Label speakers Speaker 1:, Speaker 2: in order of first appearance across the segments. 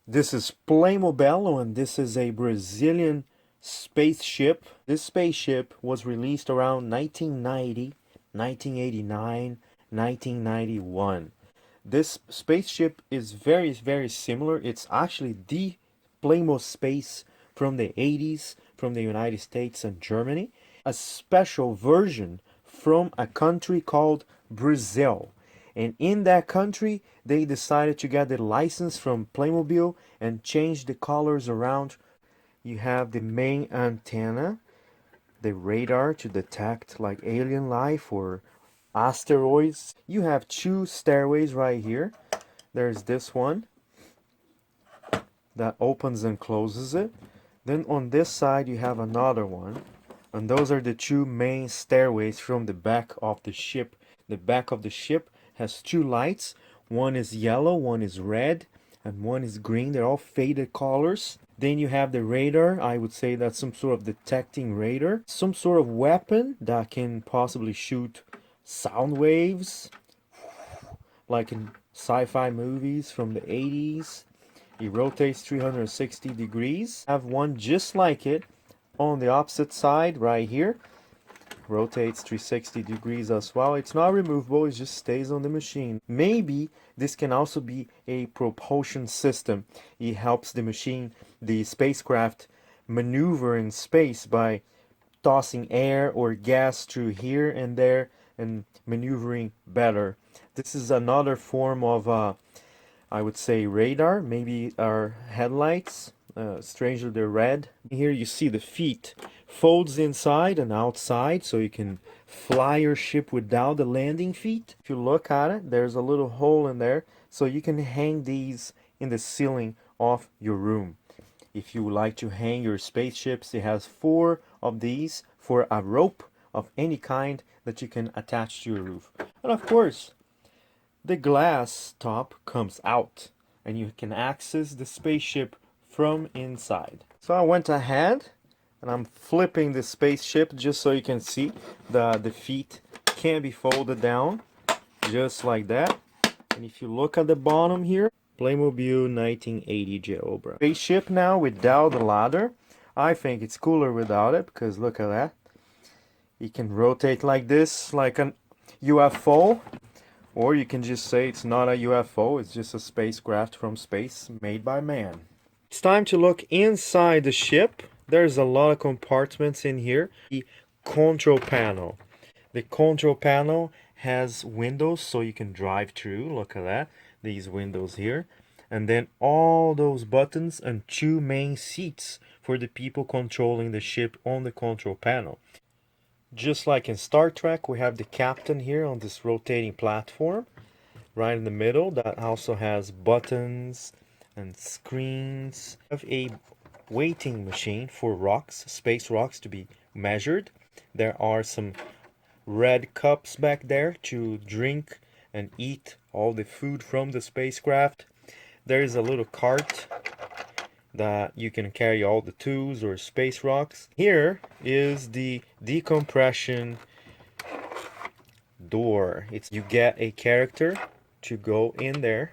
Speaker 1: This is Playmobil, and this is a Brazilian spaceship. This spaceship was released around 1990, 1989, 1991. This spaceship is very similar. It's actually the Playmo Space from the 80s from the United States and Germany. A special version from a country called Brazil. And in that country, they decided to get the license from Playmobil and change the colors around. You have the main antenna, the radar to detect like alien life or asteroids. You have two stairways right here. There's this one that opens and closes it. Then on this side you have another one. And those are the two main stairways from the back of the ship. The back of the ship has two lights. One is yellow, one is red, and one is green. They're all faded colors. Then you have the radar. I would say that's some sort of detecting radar. Some sort of weapon that can possibly shoot sound waves, like in sci-fi movies from the 80s. It rotates 360 degrees. I have one just like it on the opposite side right here. Rotates 360 degrees as well. It's not removable, it just stays on the machine. Maybe this can also be a propulsion system. It helps the machine, the spacecraft, maneuver in space by tossing air or gas through here and there and maneuvering better. This is another form of I would say radar, maybe our headlights. Strangely, they're red. Here you see the feet folds inside and outside, so you can fly your ship without the landing feet. If you look at it, there's a little hole in there, so you can hang these in the ceiling of your room. If you would like to hang your spaceships, it has four of these for a rope of any kind that you can attach to your roof. And of course, the glass top comes out and you can access the spaceship from inside. So I went ahead and I'm flipping the spaceship just so you can see the feet can be folded down just like that. And if you look at the bottom here, Playmobil 1980 Geobra. Spaceship now without the ladder. I think it's cooler without it because look at that. It can rotate like this, like an UFO. Or you can just say it's not a UFO, it's just a spacecraft from space made by man. It's time to look inside the ship. There's a lot of compartments in here. The control panel. The control panel has windows so you can drive through. Look at that. These windows here. And then all those buttons and two main seats for the people controlling the ship on the control panel. Just like in Star Trek, we have the captain here on this rotating platform right in the middle that also has buttons and screens. We have a weighting machine for rocks, space rocks to be measured. There are some red cups back there to drink and eat all the food from the spacecraft. There is a little cart that you can carry all the tools or space rocks. Here is the decompression door. You get a character to go in there.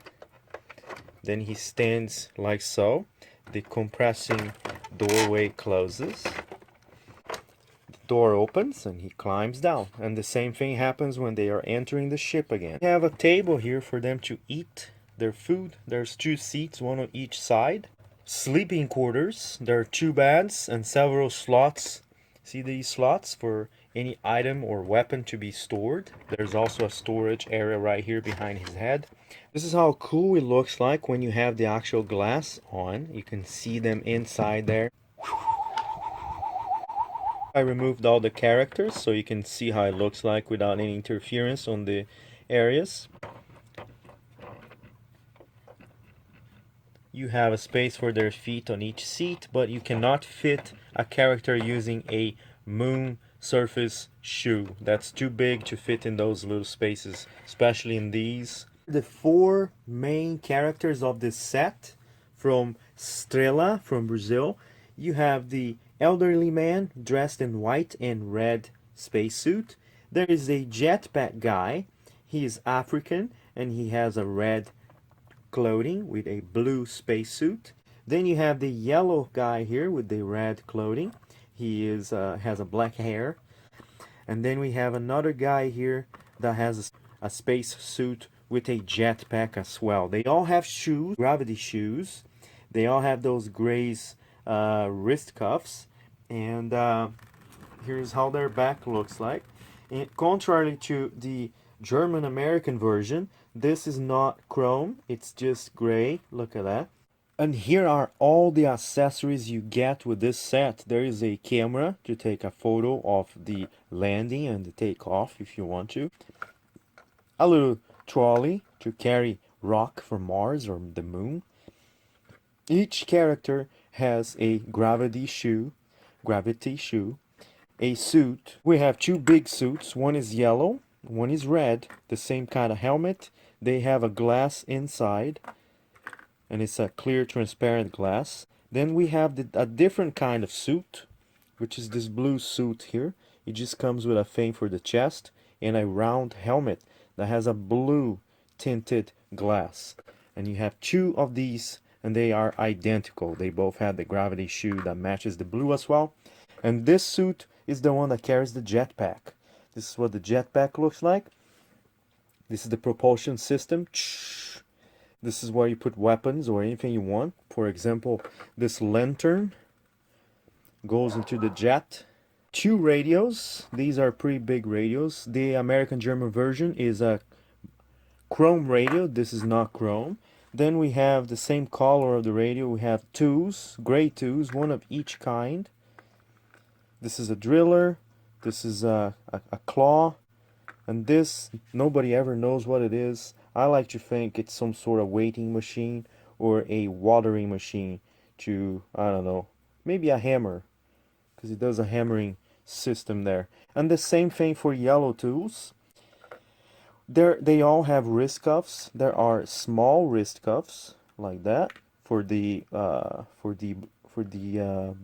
Speaker 1: Then he stands like so. The compressing doorway closes. The door opens and he climbs down. And the same thing happens when they are entering the ship again. We have a table here for them to eat their food. There's two seats, one on each side. Sleeping quarters. There are two beds and several slots. See these slots for any item or weapon to be stored. There's also a storage area right here behind his head. This is how cool it looks like when you have the actual glass on. You can see them inside there. I removed all the characters so you can see how it looks like without any interference on the areas. You have a space for their feet on each seat, but you cannot fit a character using a moon surface shoe. That's too big to fit in those little spaces, especially in these. The four main characters of this set from Strela from Brazil. You have the elderly man dressed in white and red spacesuit. There is a jetpack guy. He is African and he has a red clothing with a blue spacesuit. Then you have the yellow guy here with the red clothing. He has a black hair. And then we have another guy here that has a space suit with a jetpack as well. They all have shoes, gravity shoes. They all have those grays wrist cuffs. And here's how their back looks like. And contrary to the German American version, this is not chrome, it's just gray. Look at that. And here are all the accessories you get with this set. There is a camera to take a photo of the landing and the takeoff if you want to. A little trolley to carry rock from Mars or the moon. Each character has a gravity shoe, a suit. We have two big suits. One is yellow, one is red, the same kind of helmet. They have a glass inside, and it's a clear transparent glass. Then we have a different kind of suit, which is this blue suit here. It just comes with a thing for the chest and a round helmet that has a blue tinted glass. And you have two of these, and they are identical. They both have the gravity shoe that matches the blue as well. And this suit is the one that carries the jetpack. This is what the jetpack looks like. This is the propulsion system. This is where you put weapons or anything you want. For example, this lantern goes into the jet. Two radios. These are pretty big radios. The American-German version is a chrome radio. This is not chrome. Then we have the same color of the radio. We have tools, gray tools, one of each kind. This is a driller. This is a claw. And this, nobody ever knows what it is. I like to think it's some sort of weighting machine or a watering machine to, I don't know, maybe a hammer, because it does a hammering system there. And the same thing for yellow tools. They all have wrist cuffs. There are small wrist cuffs like that for the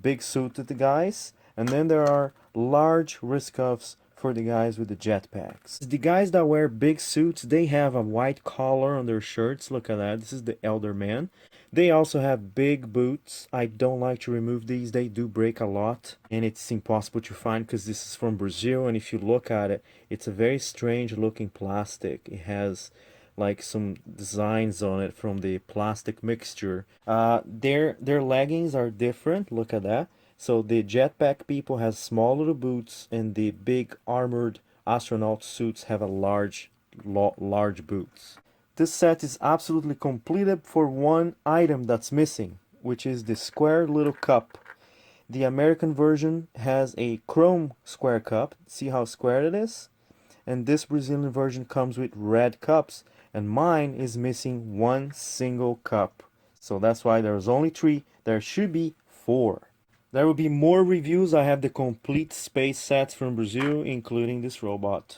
Speaker 1: big suit of the guys, and then there are large wrist cuffs for the guys with the jetpacks. The guys that wear big suits, they have a white collar on their shirts. Look at that. This is the elder man. They also have big boots. I don't like to remove these. They do break a lot, and it's impossible to find because this is from Brazil, and if you look at it, it's a very strange looking plastic. It has like some designs on it from the plastic mixture. Their leggings are different. Look at that. So the jetpack people has small little boots, and the big armored astronaut suits have a large boots. This set is absolutely completed for one item that's missing, which is the square little cup. The American version has a chrome square cup. See how square it is? And this Brazilian version comes with red cups, and mine is missing one single cup. So that's why there's only 3. There should be 4. There will be more reviews. I have the complete space sets from Brazil, including this robot.